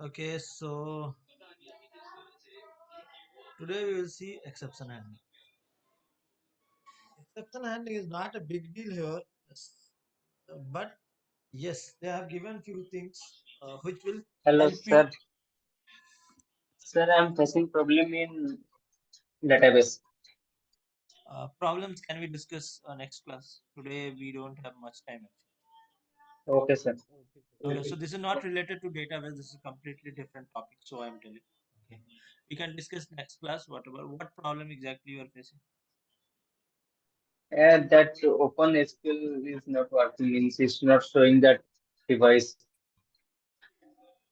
Okay, so today we will see exception handling. Exception handling is not a big deal here, but yes, they have given few things which will Hello, help you. sir. Sir, I'm facing problem in database. Problems can we discuss next class. Today we don't have much time. Okay, sir. Okay, so this is not related to database. This is a completely different topic. So I'm telling. Okay, we can discuss next class. Whatever, what problem exactly you are facing? That open SQL is not working. Means it's not showing that device,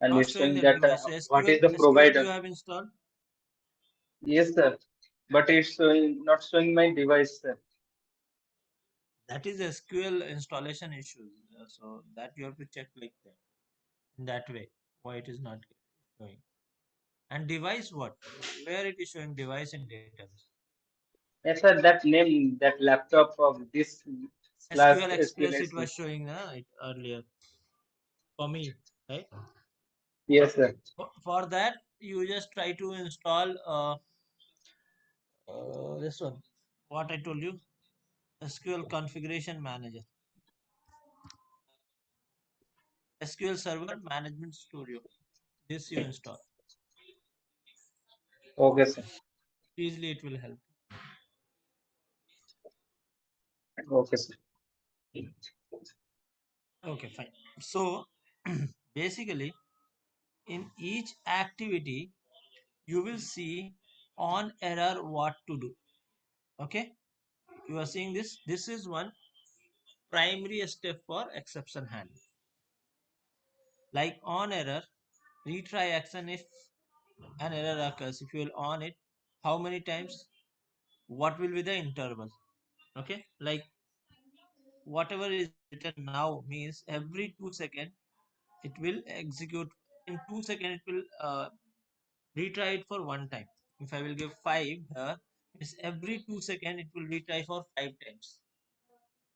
and Not it's showing showing that that device. So what is SQL, the SQL you provider. have installed. Yes, sir. But it's showing not showing my device, sir. That is SQL installation issues. So that you have to check like that. In that way, why it is not showing. And device what? Where it is showing device in database. Yes, sir. That name, that laptop of this slash SQL SQL Express it SQL. was showing it earlier for me, right? Yes, sir. For that, you just try to install this one. What I told you, SQL Configuration Manager, SQL Server Management Studio. This you install. Okay, sir. Easily it will help. Okay, sir. Okay, fine. So basically, in each activity, you will see on error what to do. Okay, you are seeing this. This is one primary step for exception handling. Like on error, retry action if an error occurs. If you will on it, how many times? What will be the interval? Okay, like whatever is written now means every 2 seconds it will execute. In 2 seconds it will retry it for one time. If I will give 5 here, means every 2 seconds it will retry for 5 times.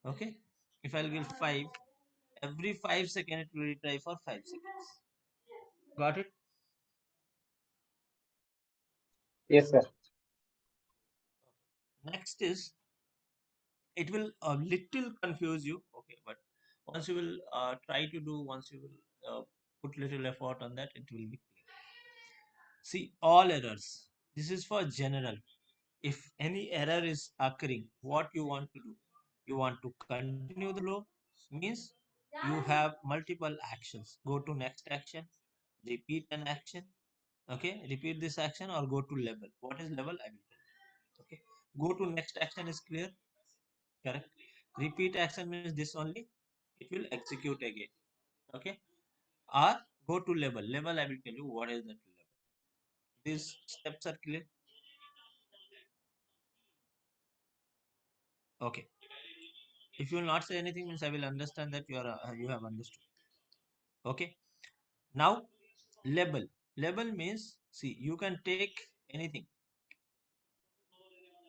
Okay, if I'll give 5, every 5 seconds it will retry for 5 seconds. Got it? Yes, sir. Next is it will a little confuse you. Okay, but once you will try to do, once you will put little effort on that, it will be clear. See, all errors. This is for general. If any error is occurring, what you want to do? You want to continue the flow, means you have multiple actions. Go to next action, repeat an action. Okay, repeat this action or go to level. What is level? I will tell you. Okay, go to next action is clear, correct? Repeat action means this only. It will execute again. Okay, or go to level. Level I will tell you what is that level. These steps are clear. Okay, if you will not say anything means I will understand that you have understood. Okay, now label. Label means, see, you can take anything.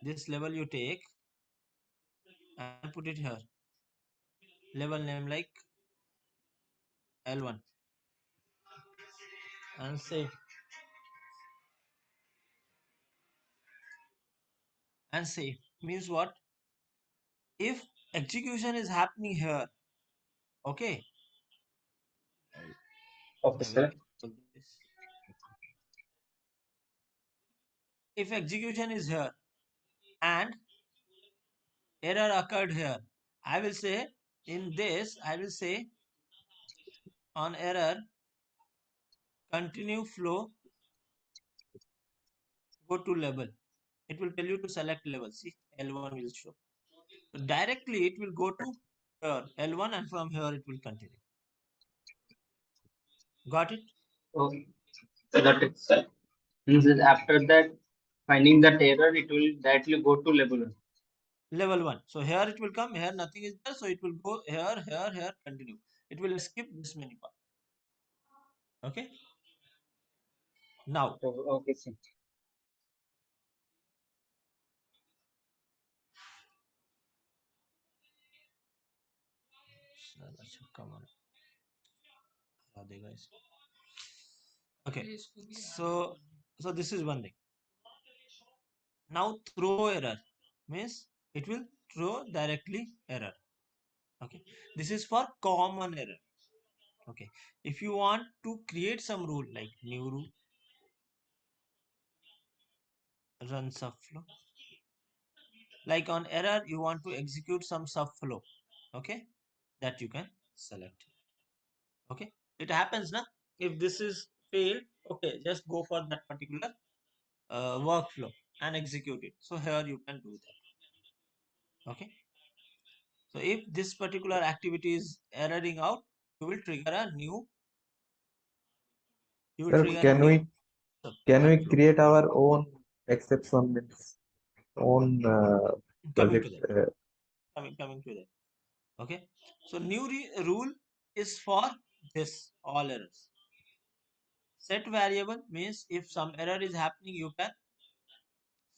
This level you take and put it here. Level name like L1 and say means what? If execution is happening here, okay, Okay, I will sir. put this. If execution is here and error occurred here, I will say in this, I will say on error, continue flow, go to level. It will tell you to select level. See, L1 will show. So directly it will go to here, L1, and from here it will continue. Got it? Okay. Got it, sir. Means that after that, finding that error, it will directly go to level 1. Level 1. So here it will come, here nothing is there, so it will go here, here, here, continue. It will skip this many part. Okay? Now, Okay, sir. come on. Are they guys? Okay. So this is one thing. Now throw error means it will throw directly error. Okay. This is for common error. Okay. If you want to create some rule like new rule, run subflow. Like on error, you want to execute some subflow. Okay. That you can select. Okay. It happens now. If this is failed, okay, just go for that particular workflow and execute it. So here you can do that. Okay. So if this particular activity is erroring out, you will trigger a new you will Sir, trigger a new can we workflow. create our own exception means own Coming to project? that. Coming to that. Okay. So new rule is for this all errors. Set variable means if some error is happening, you can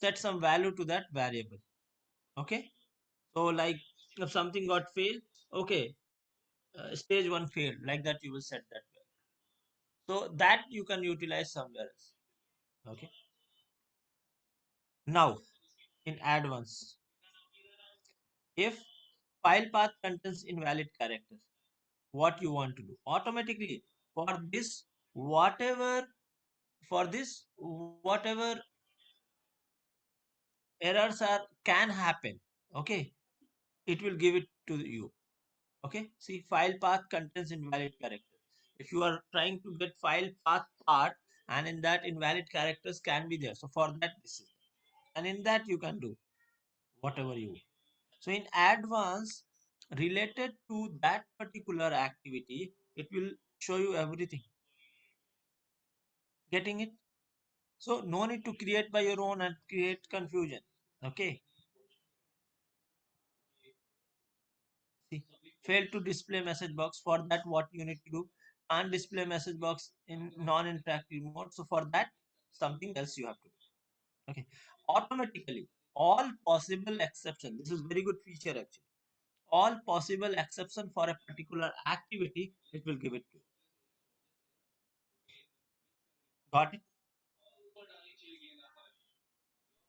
set some value to that variable. Okay. So like if something got failed, okay, stage one failed, like that you will set that value. So that you can utilize somewhere else. Okay. Now in advanced, if file path contains invalid characters, what you want to do automatically for this, whatever whatever errors are can happen, okay, it will give it to you. Okay, see, file path contains invalid characters. If you are trying to get file path part, and in that invalid characters can be there, so for that this is, and in that you can do whatever you want. So in advance, related to that particular activity, it will show you everything. Getting it? So no need to create by your own and create confusion. Okay. See, fail to display message box. For that, what you need to do? Can't display message box in non-interactive mode. So for that, something else you have to do. Okay. Automatically, all possible exception. This is very good feature actually. All possible exception for a particular activity, it will give it to you. Got it?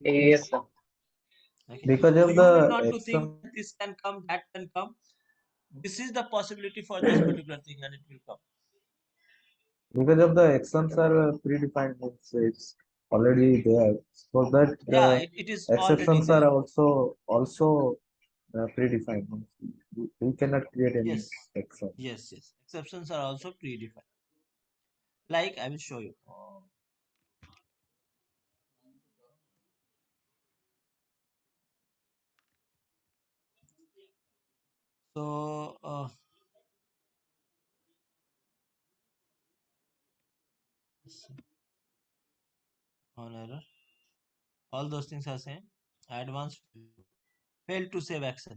Yes, sir. Okay. Because So of you need the not to think exam, that this can come, that can come. This is the possibility for this particular thing, and it will come. because of the exams are predefined, means it's already there. So that Yeah, the it is already exceptions there. are also predefined. Means we cannot create any Yes, exception. yes. Exceptions are also predefined. Like I will show you. So on error, all those things are same. Advanced fail to save Excel.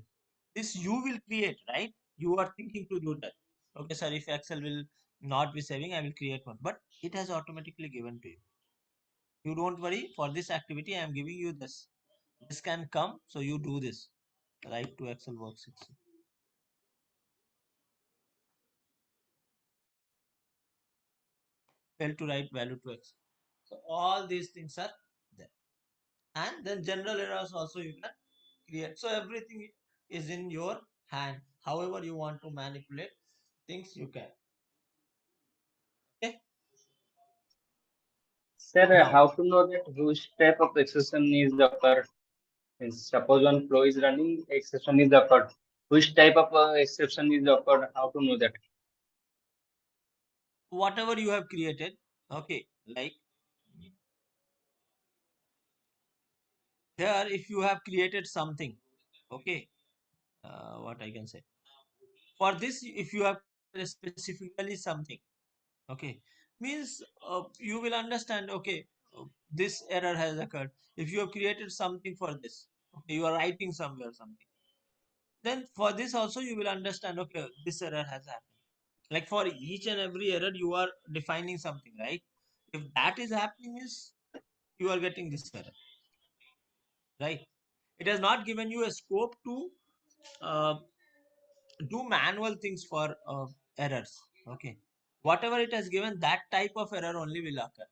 This you will create, right? You are thinking to do that. Okay, sir. If Excel will not be saving, I will create one. But it has automatically given to you. You don't worry. For this activity, I am giving you this. This can come, so you do this. Write to Excel worksheet. Fail to write value to Excel. So all these things are there. And then general errors also you can create. So everything is in your hand. However you want to manipulate things, you can. Okay. Sir, Now how to know that which type of exception is occurred? Means suppose one flow is running, exception is occurred. Which type of exception is occurred? How to know that? whatever you have created, okay, like here if you have created something, okay, what I can say, for this if you have created specifically something, okay, means you will understand, okay, this error has occurred. If you have created something for this, okay, you are writing somewhere something, then for this also you will understand, okay, this error has happened. Like for each and every error you are defining something, right? If that is happening is you are getting this error, right? It has not given you a scope to uh, do manual things for errors. Okay. whatever it has given, that type of error only will occur,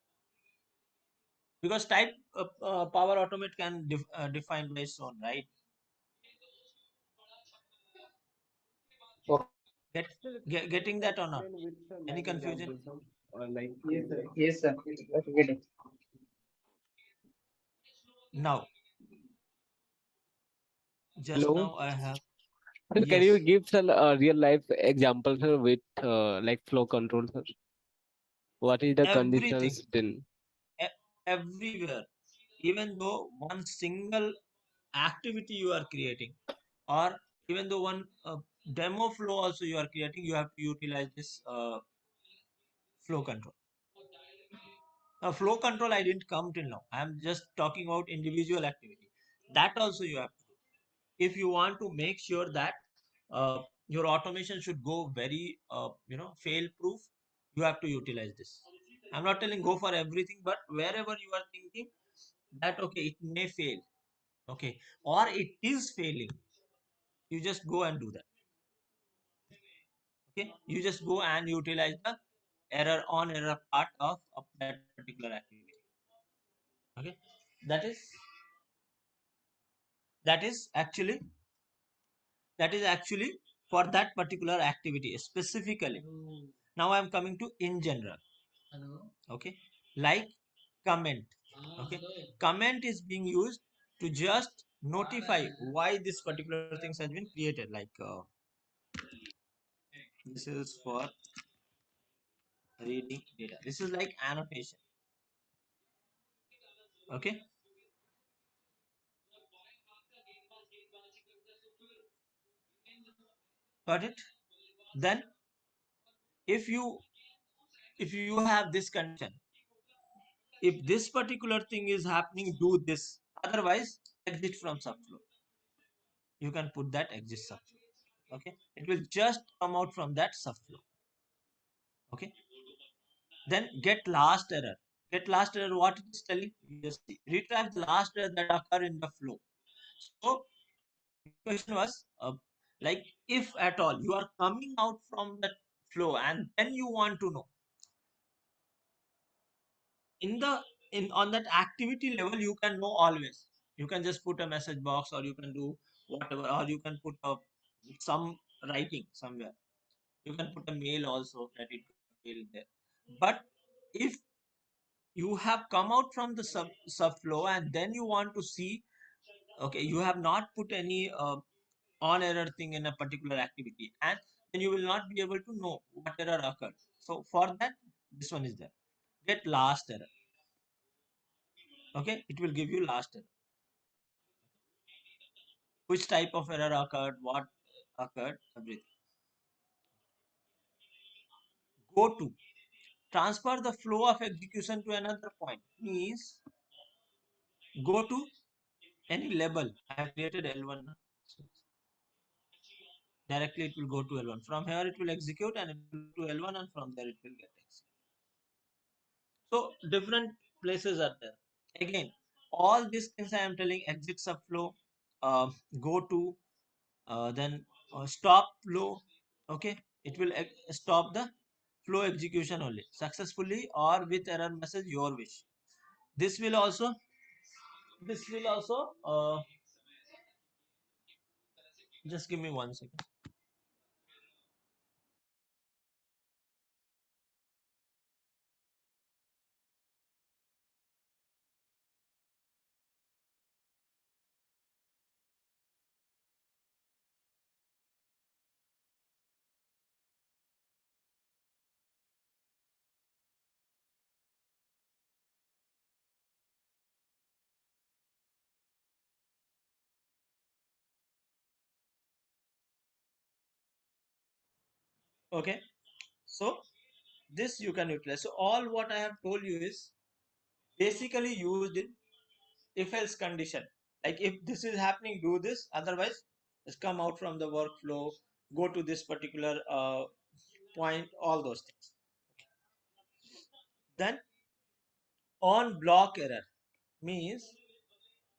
because type power automate can define by its own, right? Get, Sir, getting can that you or not? explain with the Any live confusion? examples of like Yes, sir. Yes, sir. Okay, get it. Now, just hello? now I have, Sir, can you yes, give some real life examples sir, with like flow control, sir? What is the everything, conditions then? everywhere, even though one single activity you are creating, or even though one demo flow also you are creating, you have to utilize this flow control. Now, flow control I didn't come till now. I am just talking about individual activity. That also you have to do. If you want to make sure that your automation should go very, fail proof, you have to utilize this. I'm not telling go for everything, but wherever you are thinking that okay, it may fail, okay, or it is failing, you just go and do that. Okay, you just go and utilize the error on error part of that particular activity. Okay, that is that is actually that is actually for that particular activity specifically. Now I am coming to in general. Okay, like comment. Okay, comment is being used to just notify why this particular things has been created, like this is for reading data, this is like annotation. Okay, got it. Then if you if you have this condition, if this particular thing is happening, do this, otherwise exit from subflow. You can put that exit subflow. Okay, it will just come out from that subflow. Okay, then get last error. Get last error, what it is telling, you just see, retrieve the last error that occur in the flow. So your question was like, if at all you are coming out from that flow and then you want to know in the in on that activity level, you can know always. You can just put a message box, or you can do whatever, or you can put some writing somewhere. You can put a mail also that it got failed there. But if you have come out from the subflow and then you want to see, okay, you have not put any on error thing in a particular activity, and then you will not be able to know what error occurred. So for that, this one is there. Get last error. Okay, it will give you last error, which type of error occurred, what occurred, everything. Go to, transfer the flow of execution to another point, means go to any label. I have created L1 now. So directly it will go to L1. From here it will execute and it will go to L1, and from there it will get executed. So different places are there. Again, all these things I am telling: exit subflow, go to, then stop flow. Okay, it will stop the flow execution only successfully or with error message, your wish. This will also just give me 1 second. Okay, so this you can utilize. So all what I have told you is basically used in if else condition. Like if this is happening, do this, otherwise just come out from the workflow, go to this particular point, all those things. Then on block error means,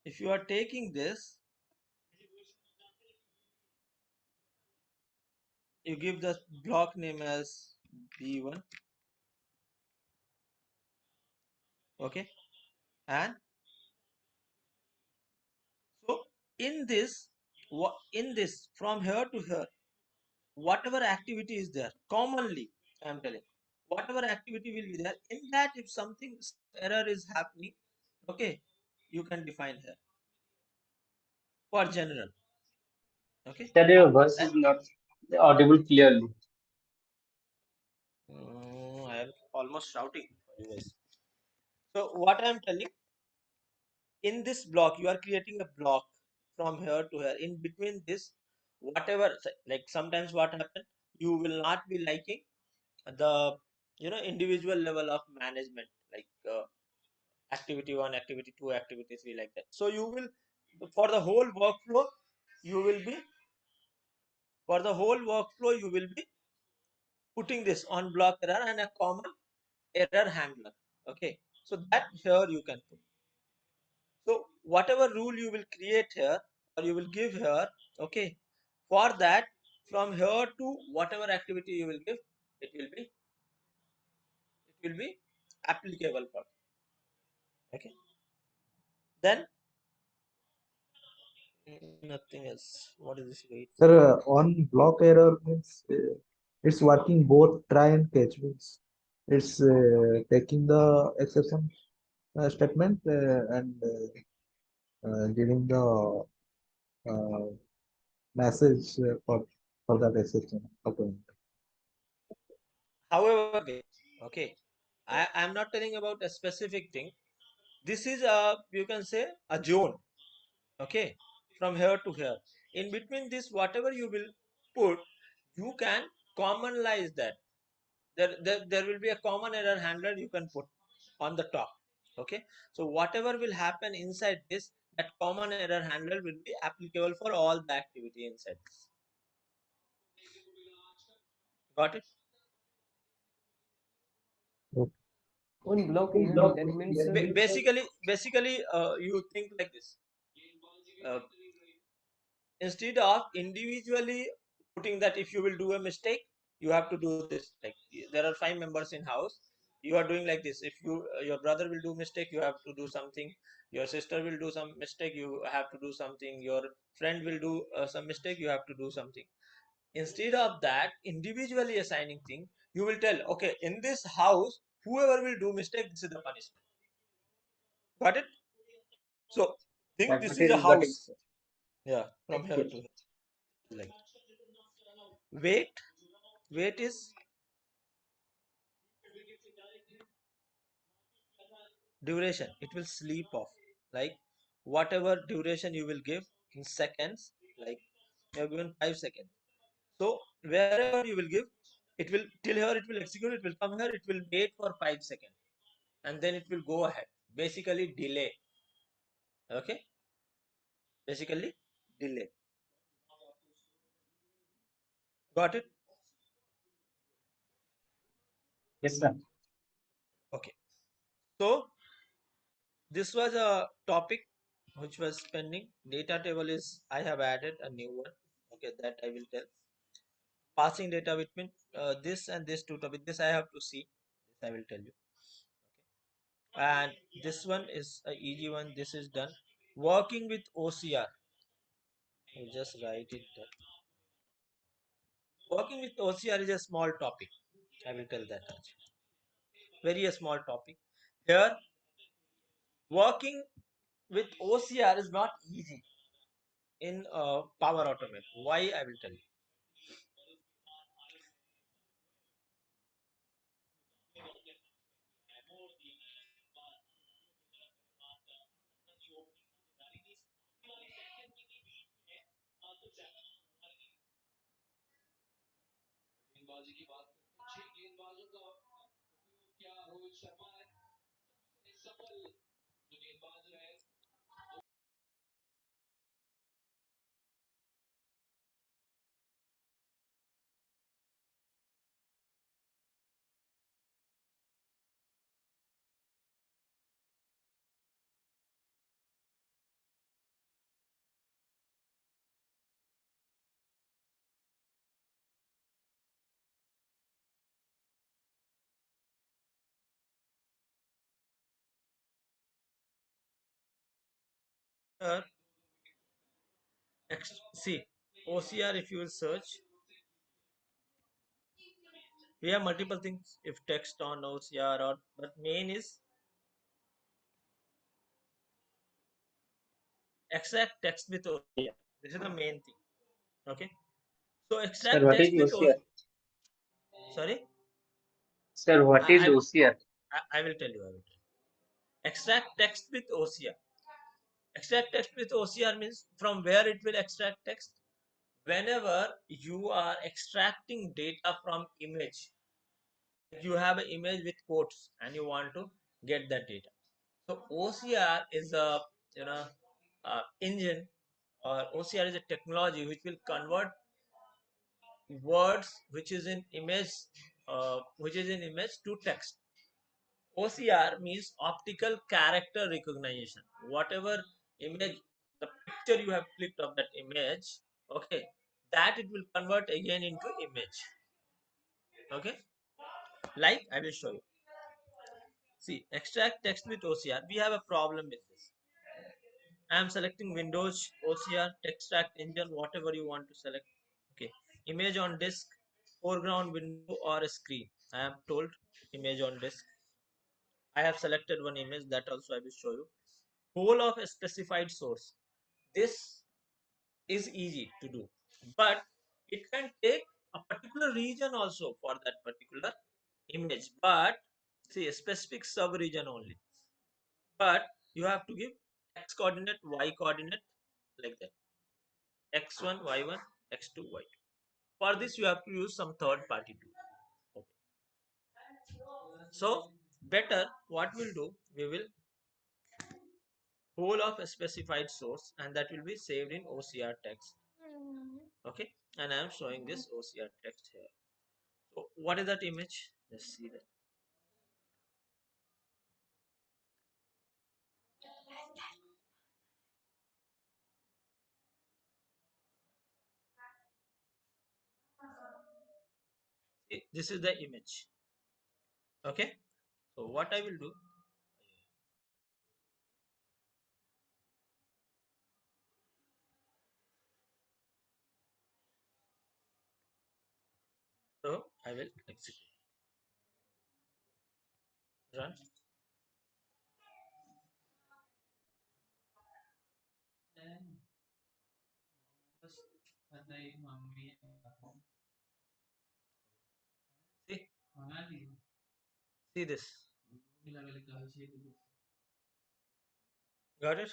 if you are taking this, you give the block name as B1. Okay, and so in this from here to here, whatever activity is there commonly, I'm telling, whatever activity will be there in that, if something, some error is happening, okay, you can define here for general. Okay, That your voice and is not audible clearly. I am almost shouting for you guys. So what I am telling, in this block you are creating a block from here to here. In between this, whatever, like sometimes what happen, you will not be liking the individual level of management, like activity 1, activity 2, activity 3, like that. So you will, for the whole workflow, you will be for the whole workflow you will be putting this on block error and a common error handler. Okay, so that here you can put. So whatever rule you will create here or you will give here, okay, for that, from here to whatever activity you will give, it will be applicable for. Okay, then nothing else. What is this? Wait. Sir, on block error means it's working both try and catch means it's taking the exception statement and giving the uh, message for that exception. Okay. However, way, okay, I'm not telling about a specific thing. This is a, you can say, a zone. Okay, from here to here. In between this, whatever you will put, you can commonalize that. There will be a common error handler you can put on the top. Okay, so whatever will happen inside this, that common error handler will be applicable for all the activity inside this. Got it? On block AI, that means Basically, you think like this. Uh, Instead of individually putting that, if you will do a mistake, you have to do this. Like there are 5 members in house, you are doing like this. If your brother will do mistake, you have to do something. Your sister will do some mistake, you have to do something. Your friend will do some mistake, you have to do something. Instead of that individually assigning thing, you will tell, okay, in this house, whoever will do mistake, this is the punishment. Got it? So think That this is a material got house. Yeah, from here to here. Like weight. Weight is duration. It will sleep off. Like whatever duration you will give in seconds, like you have given 5 seconds. So wherever you will give, it will till here, it will execute, it will come here, it will wait for 5 seconds, and then it will go ahead. Basically delay. Okay? Basically delay. Got it? Yes, sir. Okay. So this was a topic which was pending. Data table is, I have added a new one. Okay, that I will tell. Passing data between this and this two topic. This I have to see. This I will tell you. Okay. And this one is a easy one. This is done. Working with OCR. You just write it down. Working with OCR is a small topic. I will tell that. Very a small topic. Here, working with OCR is not easy in Power Automate. Why, I will tell you. here, see, OCR, if you will search, we have multiple things. If text on OCR, or but main is extract text with OCR. This is the main thing. Okay. So Sir, extract what is text with OCR? OCR. Sorry, Sir, what is I, OCR? I will tell you. I will tell you. Extract text with OCR. Extract text with OCR means from where it will extract text. Whenever you are extracting data from image, like you have an image with quotes and you want to get that data. So OCR is a engine, or OCR is a technology which will convert words which is in image to text. OCR means optical character recognition. Whatever image, the picture you have clicked of that image, okay, that it will convert again into image. Okay, like I will show you. See, extract text with OCR. We have a problem with this. I am selecting Windows, OCR, extract engine, whatever you want to select. Okay, image on disk, foreground window or a screen. I am told image on disk. I have selected one image, that also I will show you. Whole of a specified source. This is easy to do, but it can take a particular region also for that particular image. But see, a specific sub region only. But you have to give x coordinate, y coordinate, like that. X1, Y1, X2, Y2. For this, you have to use some third party tool. Okay. So, better what we'll do, we will whole of a specified source, and that will be saved in OCR text. Okay, and I am showing this OCR text here. So, what is that image? Let's see that. See, this is the image. Okay, so what I will do, so I will execute, run. See, see this. Got it?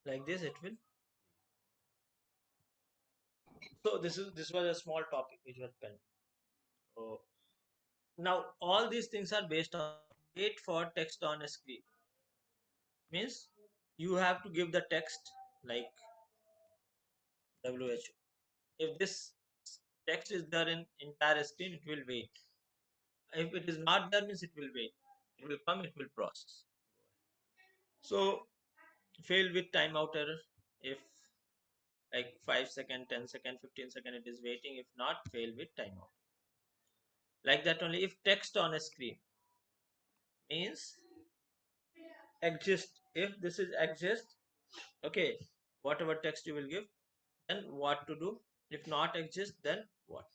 Like this, it will. So this was a small topic which was pen. So now all these things are based on wait for text on a screen. Means you have to give the text like WHO. If this text is there in entire screen, it will wait. If it is not there, means it will wait. It will come, it will process. So fail with timeout error. If like 5 second, 10 second, 15 second it is waiting. If not, fail with timeout. Like that only. If text on a screen means exist, if this is exist, okay, whatever text you will give, then what to do. If not exist, then what.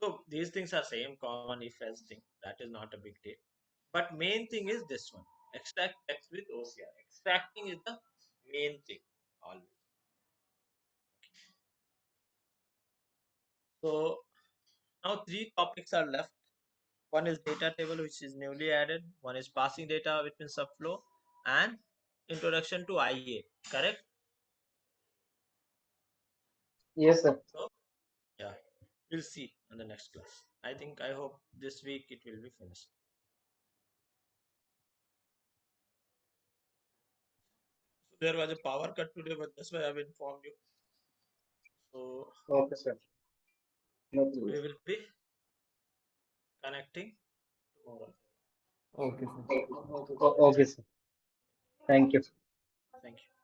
So these things are same common if else thing, that is not a big deal. But main thing is this one, extract text with OCR. Extracting is the main thing always. So now three topics are left. One is data table, which is newly added. One is passing data between subflow, and introduction to IA. Correct? Yes, sir. So yeah, we'll see in the next class. I hope this week it will be finished. So there was a power cut today, but that's why I've informed you. So Okay, sir. No we problem. will be connecting tomorrow. Okay, sir. Okay, sir. Thank you. Thank you.